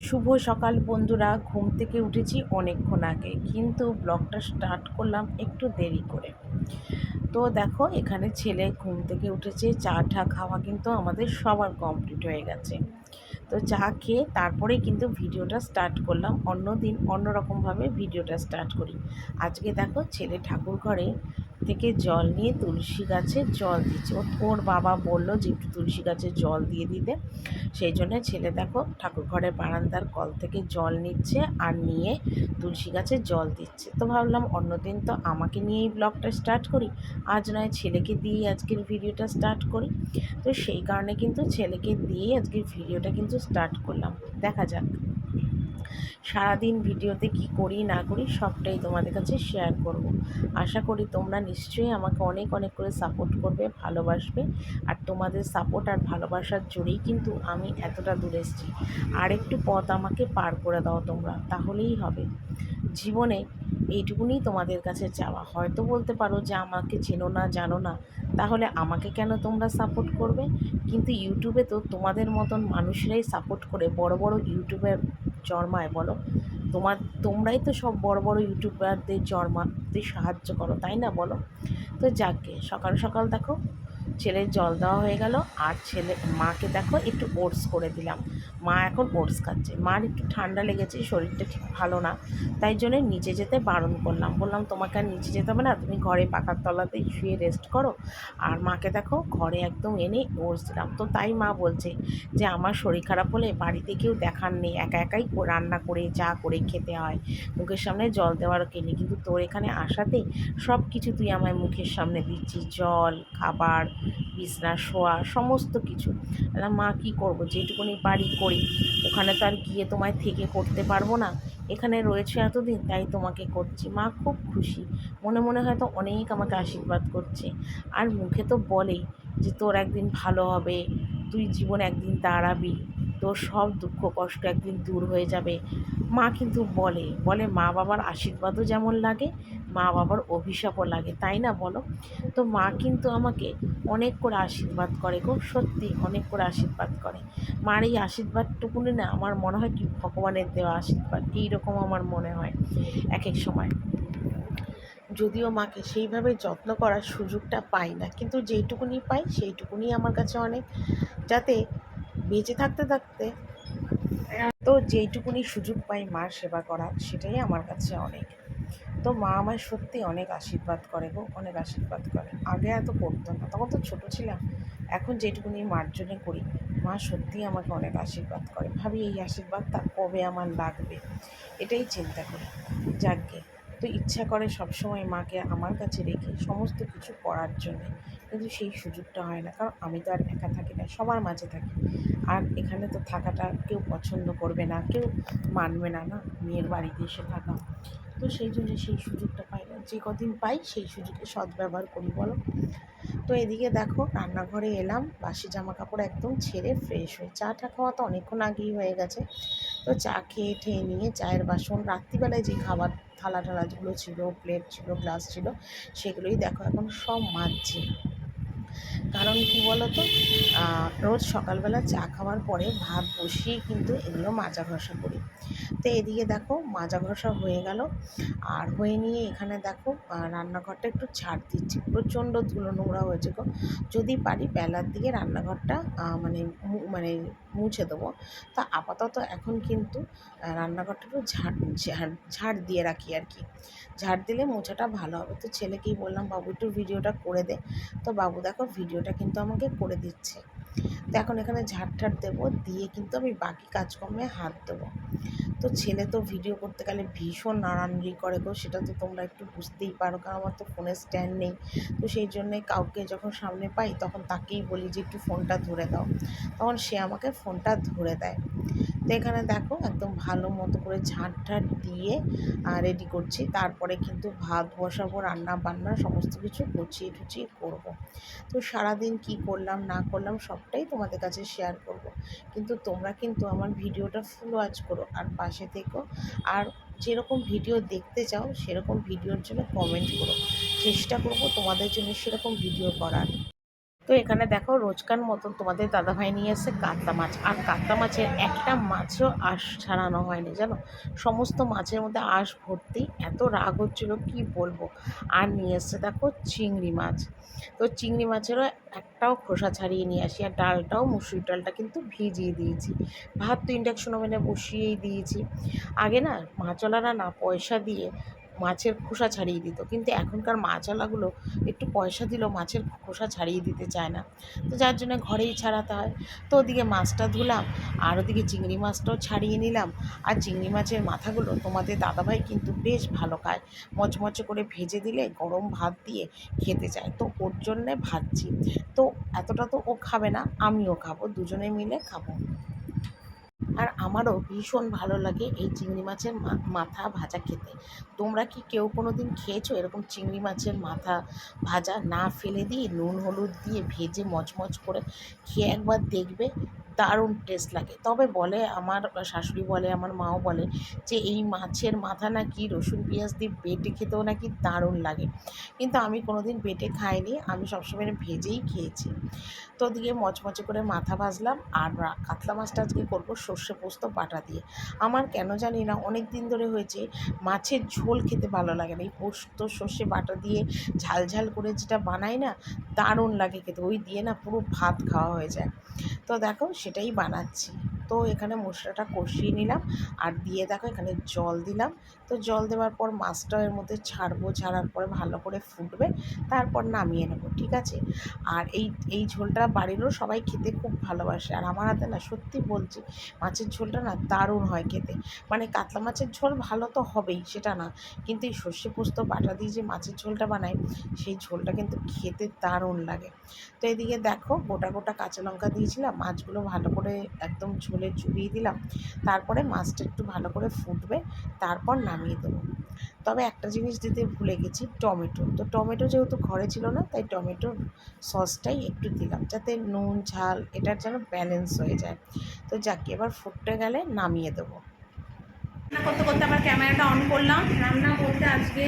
শুভ সকাল বন্ধুরা। ঘুম থেকে উঠেছি অনেকক্ষণ আগে, কিন্তু ব্লগটা স্টার্ট করলাম একটু দেরি করে। তো দেখো, এখানে ছেলে ঘুম থেকে উঠেছে, চা টা খাওয়া কিন্তু আমাদের সবার কমপ্লিট হয়ে গেছে। তো চা খেয়ে তারপরেই কিন্তু ভিডিওটা স্টার্ট করলাম। অন্যদিন অন্যরকমভাবে ভিডিওটা স্টার্ট করি। আজকে দেখো, ছেলে ঠাকুর ঘরে থেকে জল নিয়ে তুলসী গাছে জল দিচ্ছে। ওর বাবা বললো যে একটু তুলসী গাছে জল দিয়ে দিতে। সেই জন্য ছেলে দেখো ঠাকুর ঘরের বারান্দার কল থেকে জল নিচ্ছে আর নিয়ে তুলসী গাছে জল দিচ্ছে। তো ভাবলাম অন্যদিন তো আমাকে নিয়েই ব্লগটা স্টার্ট করি, আজ নয় ছেলেকে দিয়েই আজকের ভিডিওটা স্টার্ট করি। তো সেই কারণে কিন্তু ছেলেকে দিয়েই আজকের ভিডিওটা কিন্তু স্টার্ট করলাম। দেখা যাক সারাদিন ভিডিওতে কি করি না করি সবটাই তোমাদের কাছে শেয়ার করব। আশা করি তোমরা নিশ্চয়ই আমাকে অনেক অনেক করে সাপোর্ট করবে, ভালোবাসবে। আর তোমাদের সাপোর্ট আর ভালোবাসার জোরেই কিন্তু আমি এতটা দূর এসেছি। আর একটু পথ আমাকে পার করে দাও তোমরা, তাহলেই হবে। জীবনে এইটুকুনি তোমাদের কাছে চাওয়া। হয়তো বলতে পারো যে আমাকে চেনো না, জানো না, তাহলে আমাকে কেন তোমরা সাপোর্ট করবে? কিন্তু ইউটিউবে তো তোমাদের মতন মানুষরাই সাপোর্ট করে বড় বড় ইউটিউবের জন্মায়, বলো। তোমরাই তো সব বড় বড় ইউটিউবারদের জন্মাতে সাহায্য করো, তাই না বলো? তো যাকগে, সকাল সকাল দেখো ছেলের জল দেওয়া হয়ে গেল। আর মাকে দেখো একটু ওটস করে দিলাম। মা এখন ওটস খাচ্ছে। মার একটু ঠান্ডা লেগেছে, শরীরটা ঠিক ভালো না, তাই জন্য নিচে যেতে বারণ করলাম। বললাম তোমাকে আর নিচে যেতে হবে না, তুমি ঘরে পাখার তলাতেই শুয়ে রেস্ট করো। আর মাকে দেখো ঘরে একদম এনে ওটস দিলাম। তো তাই মা বলছে যে আমার শরীর খারাপ হলে বাড়িতে কেউ দেখার নেই, একা একাই রান্না করে চা করে খেতে হয়, মুখের সামনে জল দেওয়ারও কে নেই, কিন্তু তোর এখানে আসাতে সব কিছু তুই আমার মুখের সামনে দিচ্ছিস, জল, খাবার, বিছনা, শোয়া, সমস্ত কিছু। মা কী করবো, যেটুকুনি পারি করি। ওখানে তো আর গিয়ে তোমায় থেকে করতে পারবো না, এখানে রয়েছে এতদিন, তাই তোমাকে করছি। মা খুব খুশি, মনে মনে হয়তো অনেক আমাকে আশীর্বাদ করছে। আর মুখে তো বলেই যে তোর একদিন ভালো হবে, তুই জীবনে একদিন দাঁড়াবি, তোর সব দুঃখ কষ্ট একদিন দূর হয়ে যাবে। মা কিন্তু বলে বলে মা বাবার আশীর্বাদও যেমন লাগে, মা বাবার অভিশাপও লাগে, তাই না বলো? তো মা কিন্তু আমাকে অনেক করে আশীর্বাদ করে গো, সত্যি অনেক করে আশীর্বাদ করে। মার এই আশীর্বাদটুকুনি না আমার মনে হয় কি ভগবানের দেওয়া আশীর্বাদ, এইরকম আমার মনে হয় এক এক সময়। যদিও মাকে সেইভাবে যত্ন করার সুযোগটা পাই না, কিন্তু যেইটুকুনি পাই সেইটুকুনি আমার কাছে অনেক। যাতে বেঁচে থাকতে থাকতে তো যেইটুকুনি সুযোগ পাই মার সেবা করার, সেটাই আমার কাছে অনেক। তো মা আমায় সত্যি অনেক আশীর্বাদ করে গো, অনেক আশীর্বাদ করে। আগে এত করতো না, তখন তো ছোটো ছিলাম। এখন যেটুকুনি মার জন্যে করি, মা সত্যিই আমাকে অনেক আশীর্বাদ করে। ভাবি এই আশীর্বাদটা কবে আমার লাগবে, এটাই চিন্তা করি। যাকগে, তো ইচ্ছা করে সবসময় মাকে আমার কাছে রেখে সমস্ত কিছু করার জন্যে, কিন্তু সেই সুযোগটা হয় না, কারণ আমি তো আর একা থাকি না, সবার মাঝে থাকি। আর এখানে তো থাকাটা কেউ পছন্দ করবে না, কেউ মানবে না, না মেয়ের বাড়িতে এসে থাকা। তো সেই জন্য সেই সুযোগটা পাই না, যে কদিন পাই সেই সুযোগে সদ্ব্যবহার করি, বলো। তো এদিকে দেখো রান্নাঘরে এলাম, বাসি জামা কাপড় একদম ছেড়ে ফ্রেশ হয়ে, চাটা খাওয়া তো অনেকক্ষণ আগেই হয়ে গেছে। তো চা খেয়ে ঠেয়ে নিয়ে চায়ের বাসন, রাত্রিবেলায় যে খাবার থালা টালাগুলো ছিল, প্লেট ছিল, গ্লাস ছিল, সেগুলোই দেখো এখন সব মাজছি। কারণ কি বলো তো, রোজ সকালবেলা চা খাওয়ার পরে ভাত বসিয়ে কিন্তু এগুলো মাজা ঘষা করি। তো এদিকে দেখো মাজা ঘষা হয়ে গেল। আর হয়ে নিয়ে এখানে দেখো রান্নাঘরটা একটু ঝাড় দিচ্ছি, প্রচণ্ড ধুলো নোংরা হয়েছে গো। যদি পারি বেলার দিকে রান্নাঘরটা মানে মানে মুছে দেবো। তা আপাতত এখন কিন্তু রান্নাঘরটা একটু ঝাড় ঝাড় ঝাড় দিয়ে রাখি আর কি। ঝাড় দিলে মোছাটা ভালো হবে। তো ছেলেকেই বললাম বাবু একটু ভিডিওটা করে দে। তো বাবু দেখো ভিডিওটা কিন্তু আমাকে করে দিচ্ছে। তো এখন এখানে ঝাড় ঠাড় দেবো, দিয়ে কিন্তু আমি বাকি কাজকর্মে হাত দেবো। তো ছেলে তো ভিডিও করতে গেলে ভীষণ নাড়ানাড়ি করে গো, সেটা তো তোমরা একটু বুঝতেই পারো, কারণ আমার তো ফোনের স্ট্যান্ড নেই। তো সেই জন্যে কাউকে যখন সামনে পাই তখন তাকেই বলি যে একটু ফোনটা ধরে দাও, তখন সে আমাকে ফোনটা ধরে দেয়। তো এখানে দেখো একদম ভালো মতো করে ঝাঁট ঠাট দিয়ে রেডি করছি। তারপরে কিন্তু ভাত বসাবো, রান্না বান্না সমস্ত কিছু গুছিয়ে টুচিয়ে করবো। তো সারাদিন কি করলাম না করলাম সবটাই তোমাদের কাছে শেয়ার করব। কিন্তু তোমরা কিন্তু আমার ভিডিওটা ফুল ওয়াচ করো আর পাশে থেকো। আর যেরকম ভিডিও দেখতে চাও সেরকম ভিডিওর জন্য কমেন্ট করো, চেষ্টা করব তোমাদের জন্য সেরকম ভিডিও করার। তো এখানে দেখো রোজকার মতন তোমাদের দাদাভাই নিয়ে এসেছে কাতলা মাছ, আর কাতলা মাছের একটা মাছও আঁশ ছাড়ানো হয়নি জানো, সমস্ত মাছের মধ্যে আঁশ ভর্তি। এত রাগ হচ্ছিল কি বলবো। আর নিয়ে এসছে দেখো চিংড়ি মাছ। তো চিংড়ি মাছেরও একটাও খোসা ছাড়িয়ে নিয়ে আসি, আর ডালটাও মুসুর ডালটা কিন্তু ভিজিয়ে দিয়েছি। ভাত তো ইন্ডাকশন ওভেনে বসিয়েই দিয়েছি। আগে না মাছওয়ালারা না পয়সা দিয়ে মাছের খোসা ছাড়িয়ে দিত, কিন্তু এখনকার মাছওয়ালাগুলো একটু পয়সা দিলেও মাছের খোসা ছাড়িয়ে দিতে চায় না। তো যার জন্য ঘরেই ছাড়াতে হয়। তো ওদিকে মাছটা ধুলাম, আর ওদিকে চিংড়ি মাছটাও ছাড়িয়ে নিলাম। আর চিংড়ি মাছের মাথাগুলো তোমাদের দাদাভাই কিন্তু বেশ ভালো খায়, মচমচে করে ভেজে দিলে গরম ভাত দিয়ে খেতে চায়, তো ওর জন্যে ভাজছি। তো এতটা তো ও খাবে না, আমিও খাবো, দুজনে মিলে খাবো। আর আমারও ভীষণ ভালো লাগে এই চিংড়ি মাছের মাথা ভাজা খেতে। তোমরা কি কেউ কোনো দিন খেয়েছো এরকম চিংড়ি মাছের মাথা ভাজা? না ফেলে দিয়ে নুন হলুদ দিয়ে ভেজে মচমচ করে খেয়ে একবার দেখবে, দারুণ টেস্ট লাগে। তবে বলে আমার শাশুড়ি বলে, আমার মাও বলে যে এই মাছের মাথা নাকি রসুন পেঁয়াজ দিয়ে বেটে খেতেও নাকি দারুণ লাগে, কিন্তু আমি কোনো দিন বেটে খাইনি, আমি সবসময় ভেজেই খেয়েছি। তো ওদিকে মচমচে করে মাথা ভাজলাম। আর কাতলা মাছটা আজকে করবো সর্ষে পোস্ত বাটা দিয়ে। আমার কেন জানি না অনেক দিন ধরে হয়েছে মাছের ঝোল খেতে ভালো লাগে না, এই পোস্ত সর্ষে বাটা দিয়ে ঝাল ঝাল করে যেটা বানাই না, দারুণ লাগে খেতে, ওই দিয়ে না পুরো ভাত খাওয়া হয়ে যায়। তো দেখো সেটাই বানাচ্ছি। তো এখানে মশলাটা কষিয়ে নিলাম, আর দিয়ে দেখো এখানে জল দিলাম। তো জল দেওয়ার পর মাছটা এর মধ্যে ছাড়বো, ছাড়ার পরে ভালো করে ফুটবে, তারপর নামিয়ে নেবো, ঠিক আছে। আর এই এই ঝোলটা বাড়িরও সবাই খেতে খুব ভালোবাসে, আর আমার হাতে না সত্যি বলছি মাছের ঝোলটা না দারুণ হয় খেতে। মানে কাতলা মাছের ঝোল ভালো তো হবেই সেটা না, কিন্তু এই সর্ষে পোস্ত বাটা দিয়ে যে মাছের ঝোলটা বানায় সেই ঝোলটা কিন্তু খেতে দারুণ লাগে। তো এদিকে দেখো গোটা গোটা কাঁচা লঙ্কা দিয়েছিলাম, মাছগুলো ভালো করে একদম ঝোলে চুবিয়ে দিলাম। তারপরে মাছটা একটু ভালো করে ফুটবে, তারপর নামিয়ে দেবো। তবে একটা জিনিস দিতে ভুলে গেছি, টমেটো। তো টমেটো যেহেতু ঘরে ছিল না, তাই টমেটোর সসটাই একটু দিলাম, যাতে নুন ঝাল এটার যেন ব্যালেন্স হয়ে যায়। তো যাক, এবার ফুটতে গেলে নামিয়ে দেবো। রান্না করতে করতে আবার ক্যামেরাটা অন করলাম। রান্না বলতে আজকে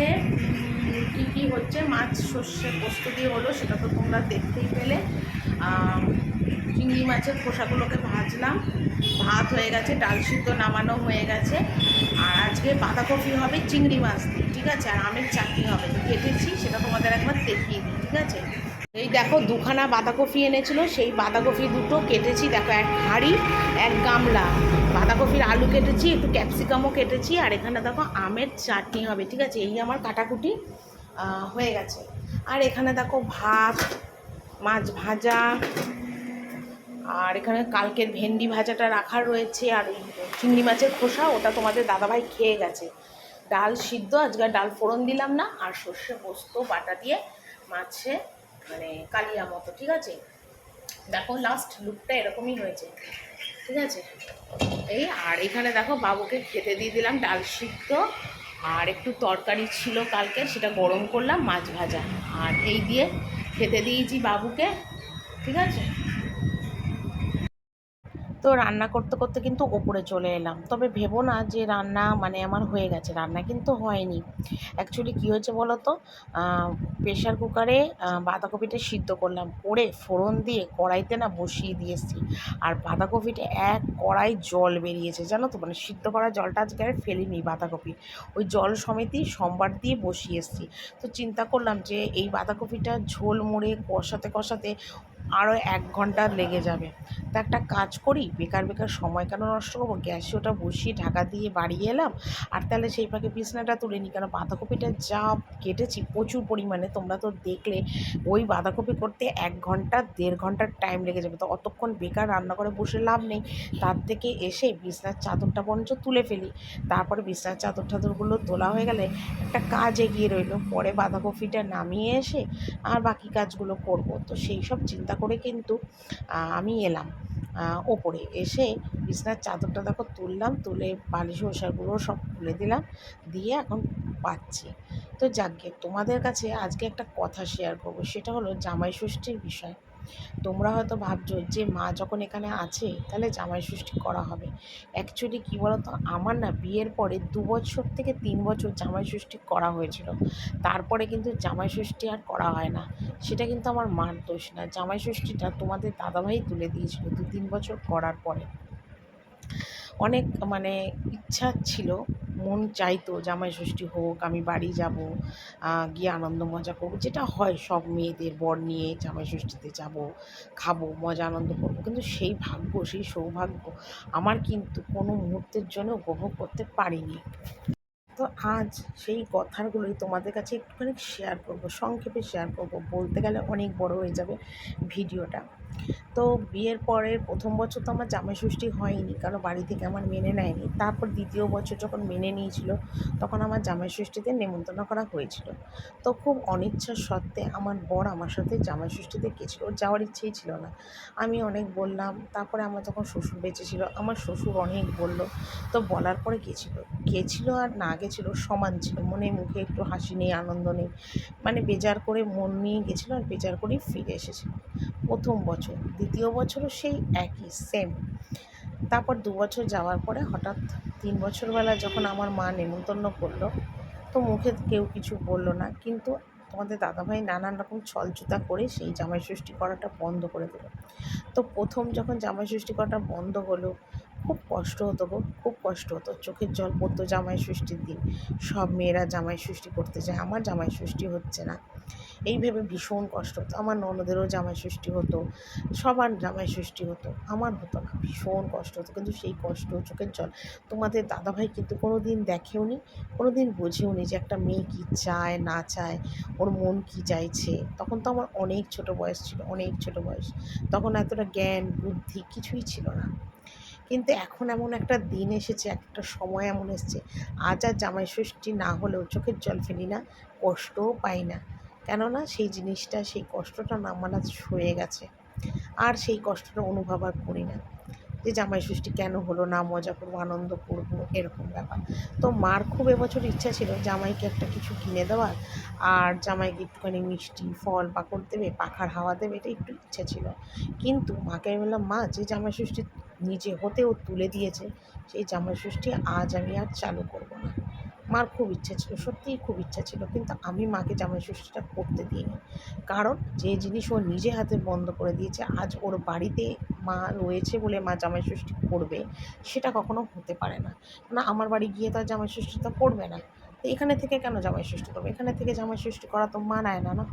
কী কী হচ্ছে, মাছ সর্ষে পোস্ত দিয়ে হলো, সেটা তো তোমরা দেখতেই পেলে। চিংড়ি মাছের খোসাগুলোকে ভাজলাম, ভাত হয়ে গেছে, ডাল সিদ্ধ নামানো হয়ে গেছে। আর আজকে বাঁধাকপি হবে চিংড়ি মাছ দিয়ে, ঠিক আছে, আর আমের চাটনি হবে। তো কেটেছি, সেটা তোমাদের একবার দেখিয়ে দিই, ঠিক আছে। এই দেখো দুখানা বাঁধাকপি এনেছিল, সেই বাঁধাকপি দুটো কেটেছি, দেখো এক হাঁড়ি এক গামলা বাঁধাকপির আলু কেটেছি, একটু ক্যাপসিকামও কেটেছি, আর এখানে দেখো আমের চাটনি হবে, ঠিক আছে। এই আমার কাটাকুটি হয়ে গেছে। আর এখানে দেখো ভাত, মাছ ভাজা, আর এখানে কালকের ভেন্ডি ভাজাটা রাখা রয়েছে, আর ওই চিংড়ি মাছের খোসা ওটা তোমাদের দাদাভাই খেয়ে গেছে। ডাল সিদ্ধ, আজকে ডাল ফোড়ন দিলাম না, আর সর্ষে পোস্ত বাটা দিয়ে মাছে মানে কালিয়া মতো, ঠিক আছে। দেখো লাস্ট লুকটা এরকমই হয়েছে, ঠিক আছে। এই আর এখানে দেখো বাবুকে খেতে দিয়ে দিলাম ডাল সিদ্ধ, আর একটু তরকারি ছিল কালকে, সেটা গরম করলাম, মাছ ভাজা, আর এই দিয়ে খেতে দিয়েছি বাবুকে, ঠিক আছে। তো রান্না করতে করতে কিন্তু ওপরে চলে এলাম, তবে ভেবো না যে রান্না মানে আমার হয়ে গেছে, রান্না কিন্তু হয়নি। অ্যাকচুয়ালি কী হয়েছে বলো তো, প্রেশার কুকারে বাঁধাকপিটা সিদ্ধ করলাম, করে ফোড়ন দিয়ে কড়াইতে না বসিয়ে দিয়েছি, আর বাঁধাকপিটা এক কড়াই জল বেরিয়েছে জানো তো, মানে সিদ্ধ করা জলটা আজকে আর ফেলিনি বাঁধাকপি, ওই জল সমেতই সম্বার দিয়ে বসিয়ে এসেছি। তো চিন্তা করলাম যে এই বাঁধাকপিটা ঝোল মুড়ে কষাতে কষাতে আরও 1 ঘন্টা লেগে যাবে। তা একটা কাজ করি, বেকার বেকার সময় কেন নষ্ট করবো, গ্যাসে ওটা বসিয়ে ঢাকা দিয়ে বাড়িয়ে এলাম, আর তাহলে সেই ফাঁকে বিছনাটা তুলে নিই, কেন বাঁধাকপিটা যা কেটেছি প্রচুর পরিমাণে, তোমরা তো দেখলে। ওই বাঁধাকপি করতে 1 ঘন্টা 1.5 ঘন্টার টাইম লেগে যাবে, তো অতক্ষণ বেকার রান্না করে বসে লাভ নেই। তার থেকে এসে বিছনার চাদরটা বরঞ্চ তুলে ফেলি, তারপরে বিছনার চাদর টাদরগুলো তোলা হয়ে গেলে একটা কাজ এগিয়ে রইলো, পরে বাঁধাকপিটা নামিয়ে এসে আর বাকি কাজগুলো করব। তো সেই সব চিন্তা করে কিন্তু আমি এলাম ওপরে, এসে বিছনার চাদরটা দেখো তুললাম, তুলে বালিশ ওষারগুলো সব খুলে দিলাম, দিয়ে এখন পাচ্ছি। তো যাকগে, তোমাদের কাছে আজকে একটা কথা শেয়ার করব, সেটা হলো জামাই ষষ্ঠীর বিষয়। তোমরা হয়তো ভাবছো যে মা যখন এখানে আছে তাহলে জামাই ষষ্ঠী করা হবে। অ্যাকচুয়ালি কী বলো তো, আমার না বিয়ের পরে 2 বছর থেকে 3 বছর জামাই ষষ্ঠী করা হয়েছিল, তারপরে কিন্তু জামাই ষষ্ঠী আর করা হয় না। সেটা কিন্তু আমার মার দোষ না, জামাই ষষ্ঠীটা তোমাদের দাদাভাই তুলে দিয়েছিল 2-3 বছর করার পরে। অনেক মানে ইচ্ছা ছিল, মন চাইতো জামাই ষষ্ঠী হোক, আমি বাড়ি যাব, গিয়ে আনন্দ মজা করবো, যেটা হয় সব মেয়েদের, বর নিয়ে জামাই ষষ্ঠীতে যাব, খাবো, মজা আনন্দ করবো। কিন্তু সেই ভাগ্য, সেই সৌভাগ্য আমার কিন্তু কোনো মুহূর্তের জন্য উপভোগ করতে পারিনি। তো আজ সেই কথাগুলোই তোমাদের কাছে একটুখানি শেয়ার করবো, সংক্ষেপে শেয়ার করবো, বলতে গেলে অনেক বড় হয়ে যাবে ভিডিওটা। তো বিয়ের পরের 1ম বছর তো আমার জামাই ষষ্ঠী হয়নি, কারণ বাড়ি থেকে আমার মেনে নেয়নি। তারপর 2য় বছর যখন মেনে নিয়েছিল, তখন আমার জামাই ষষ্ঠীতে নেমন্তন্ন করা হয়েছিল। তো খুব অনিচ্ছা সত্ত্বে আমার বর আমার সাথে জামাই ষষ্ঠীতে গেছিলো, ওর যাওয়ার ইচ্ছেই ছিল না। আমি অনেক বললাম, তারপরে আমার যখন শ্বশুর বেঁচে ছিল, আমার শ্বশুর অনেক বলল, তো বলার পরে গেছিলো আর না গেছিলো সমান ছিল, মনে মুখে একটু হাসি নেই, আনন্দ নেই, মানে বেজার করে মন নিয়ে গেছিলো আর বেজার করেই ফিরে এসেছিলো 1ম বছর। 2য় বছরও সেই একই সেম। তারপর 2 বছর যাওয়ার পরে হঠাৎ 3 বছরবেলা যখন আমার মা নেমন্তন্ন করলো, তো মুখে কেউ কিছু বলল না, কিন্তু তোমাদের দাদাভাই নানান রকম ছলচুতা করে সেই জামাই ষষ্ঠী করাটা বন্ধ করে দিল। তো প্রথম যখন জামাই ষষ্ঠী করাটা বন্ধ হলো, খুব কষ্ট হতো গো, খুব কষ্ট হতো, চোখের জল পড়তো জামাই ষষ্ঠীর দিন। সব মেয়েরা জামাই ষষ্ঠী করতে যায়, আমার জামাই ষষ্ঠী হচ্ছে না, এই ভেবে ভীষণ কষ্ট হতো। আমার ননদেরও জামাই ষষ্ঠী হতো, সবার জামাই ষষ্ঠী হতো, আমার হতো না, ভীষণ কষ্ট হতো। কিন্তু সেই কষ্ট, চোখের জল তোমাদের দাদাভাই কিন্তু কোনো দিন দেখেওনি, কোনো দিন বোঝেওনি যে একটা মেয়ে কী চায় না চায়, ওর মন কী চাইছে। তখন তো আমার অনেক ছোট বয়স ছিল, অনেক ছোট বয়স, তখন এতটা জ্ঞান বুদ্ধি কিছুই ছিল না। কিন্তু এখন এমন একটা দিন এসেছে, একটা সময় এমন এসেছে, আজ আর জামাই ষষ্ঠী না হলেও চোখের জল ফেলি না, কষ্টও পাই না। কেননা সেই জিনিসটা, সেই কষ্টটা না আমার আজ সয়ে গেছে, আর সেই কষ্টটা অনুভব আর করি না, যে জামাই ষষ্ঠী কেন হলো না, মজা করবো, আনন্দ করবো, এরকম ব্যাপার। তো মার খুব এবছর ইচ্ছা ছিল জামাইকে একটা কিছু কিনে দেওয়ার, আর জামাইকে একটুখানি মিষ্টি ফল পাকড় দেবে, পাখার হাওয়া দেবে, এটা একটু ইচ্ছা ছিল। কিন্তু মাকে আমি বললাম, মা যে জামাই ষষ্ঠী নিজে হতেও তুলে দিয়েছে, সেই জামাই ষষ্ঠী আজ আমি আর চালু করবো না। মার খুব ইচ্ছা ছিল, সত্যিই খুব ইচ্ছা ছিল, কিন্তু আমি মাকে জামাই ষষ্ঠীটা করতে দিইনি। কারণ যে জিনিস ও নিজে হাতে বন্ধ করে দিয়েছে, আজ ওর বাড়িতে মা রয়েছে বলে মা জামাই ষষ্ঠী করবে, সেটা কখনো হতে পারে না। না, আমার বাড়ি গিয়ে তো আর জামাই ষষ্ঠীটা করবে না, তো এখানে থেকে কেন জামাই ষষ্ঠী করবে, এখানে থেকে জামাই ষষ্ঠী করা তো মানায় না, না।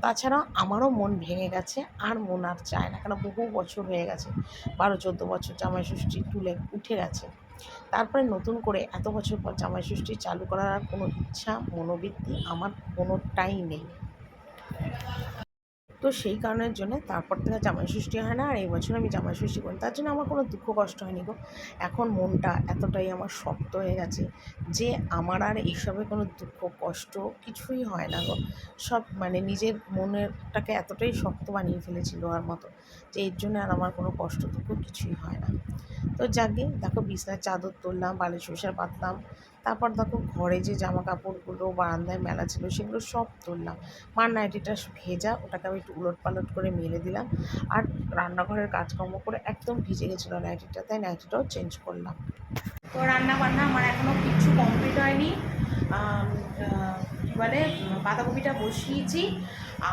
তাছাড়া আমারও মন ভেঙে গেছে, আর মন আর চায় না, কারণ বহু বছর হয়ে গেছে, 12-14 বছর জামাই ষষ্ঠী উঠে গেছে। তারপরে নতুন করে এত বছর পর জামাই ষষ্ঠী চালু করার আর কোনো ইচ্ছা, মনোবৃত্তি আমার কোনোটাই নেই। তো সেই কারণের জন্য তারপর থেকে জামাই ষষ্ঠী হয় না, আর এই বছর আমি জামাই ষষ্ঠী করি, তার জন্য আমার কোনো দুঃখ কষ্ট হয়নি গো। এখন মনটা এতটাই আমার শক্ত হয়ে গেছে যে আমার আর এইসবে কোনো দুঃখ কষ্ট কিছুই হয় না গো। সব মানে নিজের মনেরটাকে এতটাই শক্ত বানিয়ে ফেলেছি লোহার মতো, যে এর জন্য আর আমার কোনো কষ্ট দুঃখ কিছুই হয় না। তো যাকে দেখো, বিছনার চাদর তুললাম, বালিশ ওষা পাতলাম, তারপর দেখো ঘরে যে জামা কাপড়গুলো বারান্দায় মেলা ছিল সেগুলো সব তুললাম। মার নাইটিটা ভেজা, ওটাকে আমি একটু উলট পালট করে মেলে দিলাম, আর রান্নাঘরের কাজকর্ম করে একদম ভিজে গেছিলো নাইটিটা, তাই নাইটিটাও চেঞ্জ করলাম। তো রান্না বান্না আমার এখনও কিচ্ছু কমপ্লিট হয়নি। কী বলে, বাঁধাকপিটা বসিয়েছি,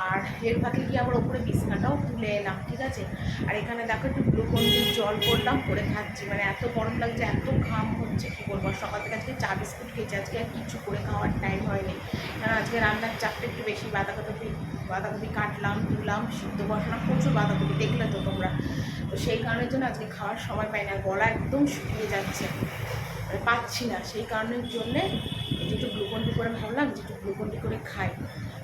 আর এর ফাঁকে গিয়ে আবার ওপরে বিছনাটাও তুলে এলাম, ঠিক আছে। আর এখানে দেখো একটু গ্লুকন্ডির জল করলাম, করে খাচ্ছি, মানে এত গরম লাগছে, এত ঘাম হচ্ছে, কী বলবো। সকাল থেকে আজকে চা বিস্কুট খেয়েছি, আজকে আর কিছু করে খাওয়ার টাইম হয়নি, কারণ আজকে রান্নার চাপটা একটু বেশি। বাঁধাকপি কাটলাম, তুললাম, সিদ্ধ বসালাম, প্রচুর বাঁধাকপি, দেখলে তো তোমরা। তো সেই কারণের জন্য আজকে খাওয়ার সময় পাই না, গলা একদম শুকিয়ে যাচ্ছে, পাচ্ছি না। সেই কারণের জন্যে এই যে একটু গ্লুকন্ডি করে ভাবলাম যে একটু গ্লুকন্ডি করে খাই,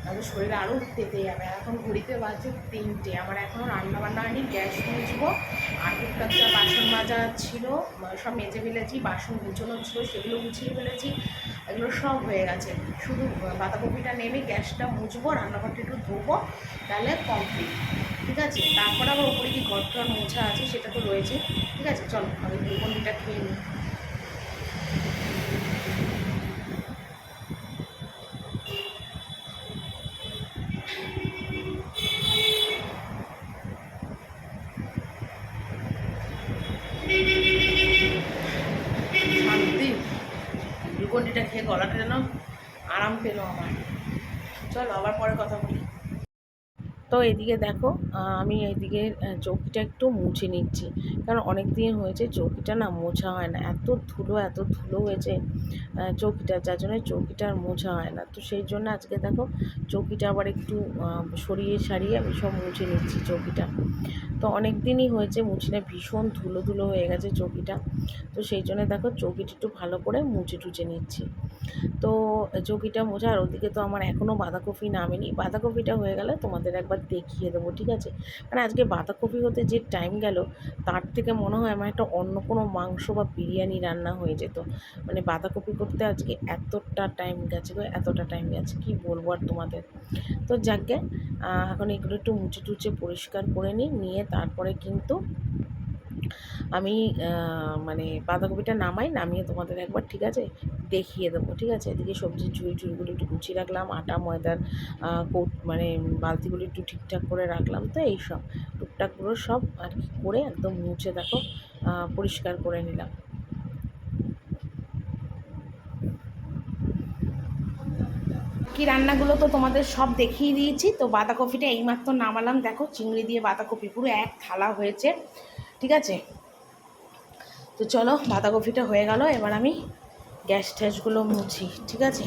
তাহলে শরীরে আরও তেতে যাবে। এখন ঘড়িতে বাজে 3টে, আমার এখনও রান্না বান্না হয়নি। গ্যাস মুছবো, আর টুকটাক যা বাসন মাজা ছিল সব মেজে ফেলেছি, বাসন গুছোনো ছিল সেগুলো গুছিয়ে ফেলেছি, এগুলো সব হয়ে গেছে। শুধু বাঁধাকপিটা নেমে গ্যাসটা মুছবো, রান্নাঘরটা একটু ধোবো, তাহলে কমপ্লিট, ঠিক আছে। তারপর আবার ওপরে কি ঘর টর মোছা আছে সেটা তো রয়েছে, ঠিক আছে। চলো আমি গ্লুকন্ডিটা খেয়ে নিই। গ্লুকন্ডিটা খেয়ে গলাটা যেন আরাম পেলো আমার। চলো আবার পরে কথা বলি। তো এদিকে দেখো, আমি এইদিকে চৌকিটা একটু মুছে নিচ্ছি, কারণ অনেক দিন হয়েছে চৌকিটা না মোছা হয় না, এত ধুলো হয়েছে চৌকিটা, যার জন্য চৌকিটা আর মোছা হয় না। তো সেই জন্য আজকে দেখো চৌকিটা আবার একটু সরিয়ে সারিয়ে আমি সব মুছে নিচ্ছি চৌকিটা। তো অনেক দিনই হয়েছে মুছি না, ভীষণ ধুলো ধুলো হয়ে গেছে চৌকিটা। তো সেই জন্য দেখো চৌকিটা একটু ভালো করে মুছে টুচে নিচ্ছি। তো চৌকিটা মোছা, আর ওদিকে তো আমার এখনও বাঁধাকপি নামেনি, বাঁধাকপিটা হয়ে গেলে তোমাদের একবার দেখিয়ে দেবো, ঠিক আছে? মানে আজকে বাঁধাকপি হতে যে টাইম গেল, তার থেকে মনে হয় আমার একটা অন্য কোনো মাংস বা বিরিয়ানি রান্না হয়ে যেত। মানে বাঁধাকপি করতে আজকে এতটা টাইম গেছে গো, এতটা টাইম গেছে কী বলবো আর তোমাদের। তো যাকে এখন এগুলো একটু মুছে টুচে পরিষ্কার করে নিয়ে তারপরে কিন্তু আমি মানে বাঁধাকপিটা নামিয়ে তোমাদের একবার, ঠিক আছে, দেখিয়ে দেবো, ঠিক আছে? এদিকে সবজির ঝুড়িগুলো একটু গুছিয়ে রাখলাম, আটা ময়দার মানে বালতিগুলো একটু ঠিকঠাক করে রাখলাম। তো এইসব টুকটাকগুলো সব আর কি করে একদম মুছে দেখো পরিষ্কার করে নিলাম। কি রান্নাগুলো তো তোমাদের সব দেখিয়ে দিয়েছি। তো বাঁধাকপিটা এইমাত্র নামালাম, দেখো চিংড়ি দিয়ে বাঁধাকপি পুরো এক থালা হয়েছে, ঠিক আছে? তো চলো বাঁধাকপিটা হয়ে গেল, এবার আমি গ্যাস ট্যাসগুলো মুছি, ঠিক আছে?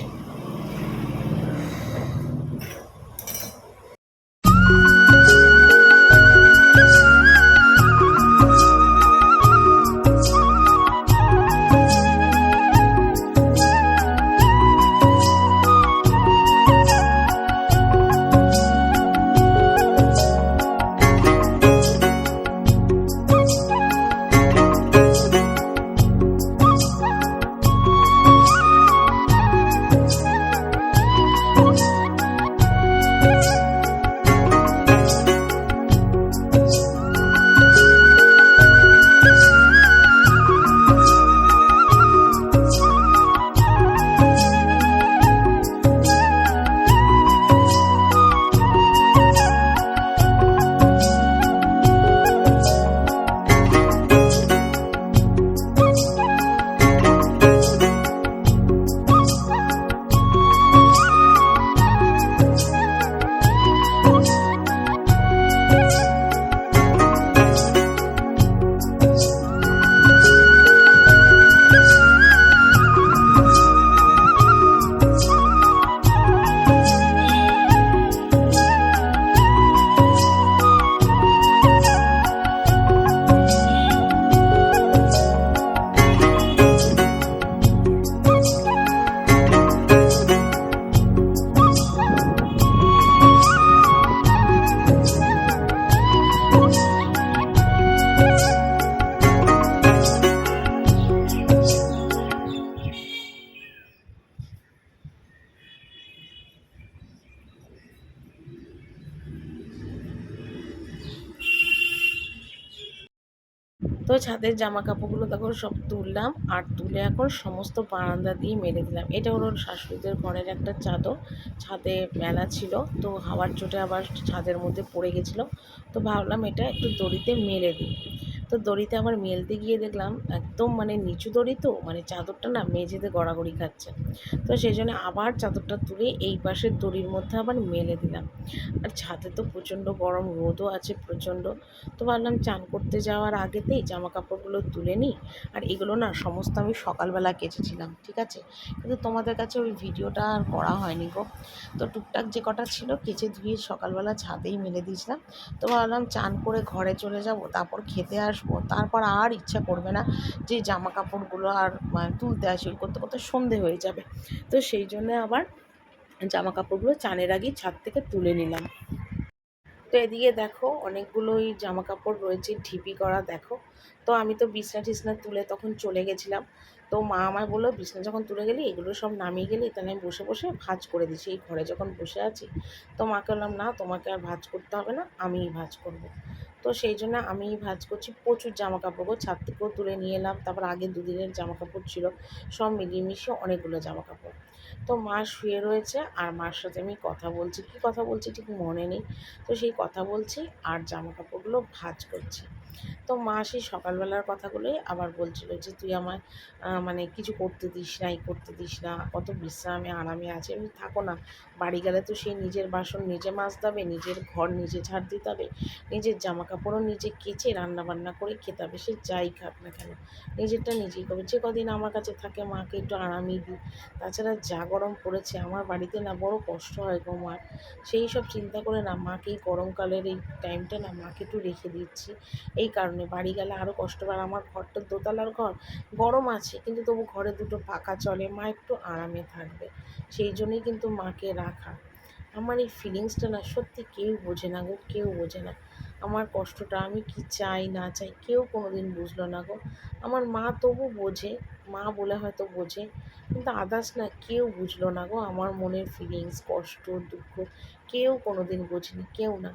তো ছাদের জামা কাপড়গুলো তখন সব তুললাম, আর তুলে এখন সমস্ত বারান্দা দিয়ে মেলে দিলাম। এটা হলো শাশুড়িদের ঘরের একটা চাদর, ছাদে মেলা ছিল, তো হাওয়ার চোটে আবার ছাদের মধ্যে পড়ে গেছিলো। তো ভাবলাম এটা একটু দড়িতে মেলে দিই। তো দড়িতে আবার মেলতে গিয়ে দেখলাম একদম মানে নিচু দড়ি, তো মানে চাদরটা না মেঝেতে গড়াগড়ি খাচ্ছে। তো সেই জন্য আবার চাদরটা তুলে এই পাশের দড়ির মধ্যে আবার মেলে দিলাম। আর ছাদে তো প্রচণ্ড গরম, রোদও আছে প্রচণ্ড। তো ভাবলাম চান করতে যাওয়ার আগেতেই জামা কাপড়গুলো তুলে নিই। আর এগুলো না সমস্ত আমি সকালবেলা কেচেছিলাম, ঠিক আছে? কিন্তু তোমাদের কাছে ওই ভিডিওটা আর করা হয়নি গো। তো টুকটাক যে কটা ছিল কেচে ধুয়ে সকালবেলা ছাদেই মেলে দিয়েছিলাম। তো ভাবলাম চান করে ঘরে চলে যাব, তারপর খেতে আসবো, তারপর আর ইচ্ছা করবে না যে জামা কাপড়গুলো আর তুলতে আসি, করতে করতে সন্ধে হয়ে যাবে। তো সেই জন্য আবার জামা কাপড়গুলো চানের আগেই ছাদ থেকে তুলে নিলাম। তো এদিকে দেখো অনেকগুলোই জামা কাপড় রয়েছে ঢিপি করা, দেখো। তো আমি তো বিছনা টিছনা তুলে তখন চলে গেছিলাম। তো মা আমায় বললো, বিছনা যখন তুলে গেলি এগুলো সব নামিয়ে গেলি, তাহলে আমি বসে বসে ভাঁজ করে দিচ্ছি এই ঘরে যখন বসে আছি। তো মাকে বললাম, না তোমাকে আর ভাঁজ করতে হবে না, আমিই ভাঁজ করব। তো সেই জন্য আমিই ভাঁজ করছি। প্রচুর জামা কাপড় ছাদ থেকেও তুলে নিয়ে এলাম, তারপর আগে দুদিনের জামা কাপড় ছিল, সব মিলিয়ে মিশিয়ে অনেকগুলো জামা কাপড়। তো মা শুয়ে রয়েছে আর মার সাথে আমি কথা বলছি, কী কথা বলছি ঠিক মনে নেই। তো সেই কথা বলছি আর জামা কাপড়গুলো ভাঁজ করছি। তো মা সেই সকালবেলার কথাগুলোই আবার বলছিল যে, "তুই আমায় মানে কিছু করতে দিস না, এই করতে দিস না, কত বিশ্রামে আরামে আছে। আমি থাকো না, বাড়ি গেলে তো সেই নিজের বাসন নিজে মাজতে হবে, নিজের ঘর নিজে ঝাড় দিতে হবে, নিজের জামাকাপড়ও নিজে কেচে রান্নাবান্না করে খেতে হবে, সে যাই খাক না কেন, নিজেরটা নিজেই করবে। যে কদিন আমার কাছে থাকে মাকে একটু আরামই দিই। তাছাড়া যা গরম পড়েছে আমার বাড়িতে না বড় কষ্ট হয় গো মার। সেই সব চিন্তা করে না মাকে এই গরমকালের এই টাইমটা না মাকে একটু রেখে দিচ্ছি। এই কারণে বাড়ি গেলে আরও কষ্ট হয়। আর আমার ঘরটা দোতলার ঘর, গরম আছে কিন্তু তবু ঘরে দুটো পাখা চলে, মা একটু আরামে থাকবে, সেই জন্যই কিন্তু মাকে রাখা। আমার এই ফিলিংসটা না সত্যি কেউ বোঝে না গো, কেউ বোঝে না আমার কষ্টটা, আমি কি চাই না চাই কেউ কোনো দিন বুঝলো না গো। আমার মা তবু বোঝে, মা বলে হয়তো বোঝে, কিন্তু আদার্স না কেউ বুঝলো না গো আমার মনের ফিলিংস, কষ্ট, দুঃখ কেউ কোনো দিন বোঝেনি, কেউ না,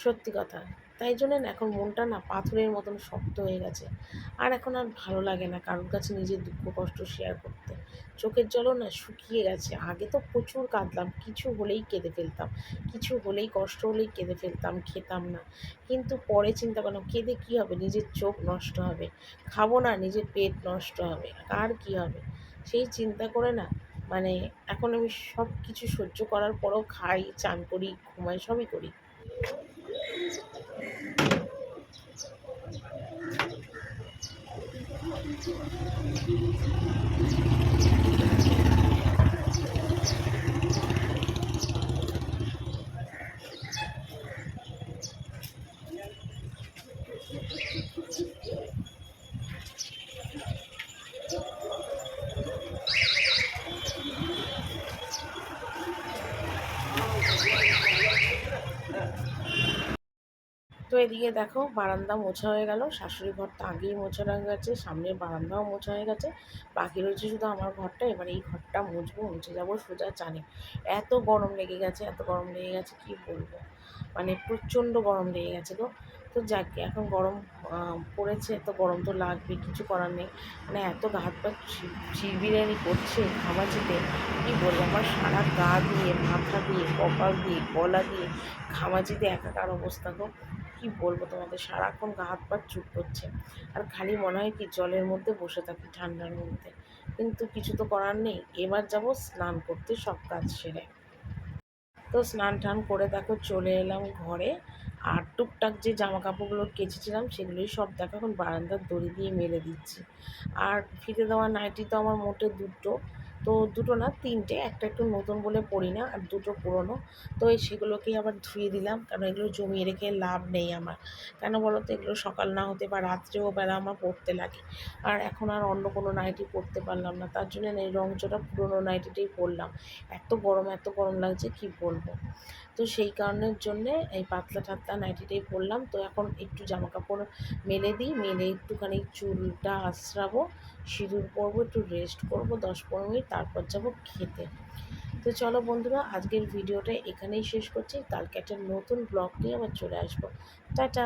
সত্যি কথা। তাই জন্য না এখন মনটা না পাথরের মতন শক্ত হয়ে গেছে। আর এখন আর ভালো লাগে না কারোর কাছে নিজের দুঃখ কষ্ট শেয়ার করতে। চোখের জলও না শুকিয়ে গেছে। আগে তো প্রচুর কাঁদলাম, কিছু হলেই কেঁদে ফেলতাম, কিছু হলেই কষ্ট হলেই কেঁদে ফেলতাম, খেতাম না। কিন্তু পরে চিন্তা করলাম কেঁদে কী হবে, নিজের চোখ নষ্ট হবে, খাবো না নিজের পেট নষ্ট হবে, আর কী হবে। সেই চিন্তা করে না মানে এখন আমি সব কিছু সহ্য করার পরেও খাই, চান করি, ঘুমাই, সবই করি। তো এদিকে দেখো বারান্দা মোছা হয়ে গেল, শাশুড়ি ঘরটা আগেই মোছা হয়ে গেছে, সামনের বারান্দাও মোছা হয়ে গেছে, বাকি রয়েছে শুধু আমার ঘরটা। এবার এই ঘরটা মুছবো, মুছে যাবো সোজা চানে। এত গরম লেগে গেছে, এত গরম লেগে গেছে কি বলবো, মানে প্রচণ্ড গরম লেগে গেছে গো। তো যাকে এখন গরম পড়েছে, তো গরম তো লাগবে, কিছু করার নেই। মানে এত গা হাত পা চিরবিরানি করছে ঘামাচিতে, কী বলবো, আমার সারা গা দিয়ে, মাথা দিয়ে, কপাল দিয়ে, গলা দিয়ে ঘামাচিতে একাকার অবস্থা গো। কি বলবো তোমাদের, সারাক্ষণ গা হাত পা চুপ করছে। আর খালি মনে হয় কি জলের মধ্যে বসে থাকি ঠান্ডার মধ্যে, কিন্তু কিছু তো করার নেই। এবার যাব স্নান করতে সব কাজ সেরে। তো স্নান টান করে দেখো চলে এলাম ঘরে। আর টুকটাক যে জামা কাপড়গুলো কেচেছিলাম সেগুলোই সব দেখো এখন বারান্দার দড়ি দিয়ে মেলে দিচ্ছি। আর ফিতে দেওয়া নাইটি তো আমার মোটে দুটো, তো দুটো না তিনটে, একটা একটু নতুন বলে পরি না, আর দুটো পুরনো। তো এই সেগুলোকেই আবার ধুয়ে দিলাম, কারণ এগুলো জমিয়ে রেখে লাভ নেই আমার। কেন বলো তো, এগুলো সকাল না হতে বা রাত্রেও বেলা আমার পরতে লাগে। আর এখন আর অন্য কোনো নাইটি পরতে পারলাম না, তার জন্য এই রংচটা পুরনো নাইটিটাই পরলাম। এত গরম লাগছে কি বলবো। তো সেই কারণের জন্যে এই পাতলা ঠাতলা নাইটিটাই পরলাম। তো এখন একটু জামা কাপড় মেলে দিই, মেলে একটুখানি চুলটা আঁচড়াবো, সিঁদুর পরবো, একটু রেস্ট করবো 10-15 মিনিট, তারপর যাবো খেতে। তো চলো বন্ধুরা, আজকের ভিডিওটা এখানেই শেষ করছি। কালকে একটা নতুন ব্লগ নিয়ে আবার চলে আসবো। টাটা।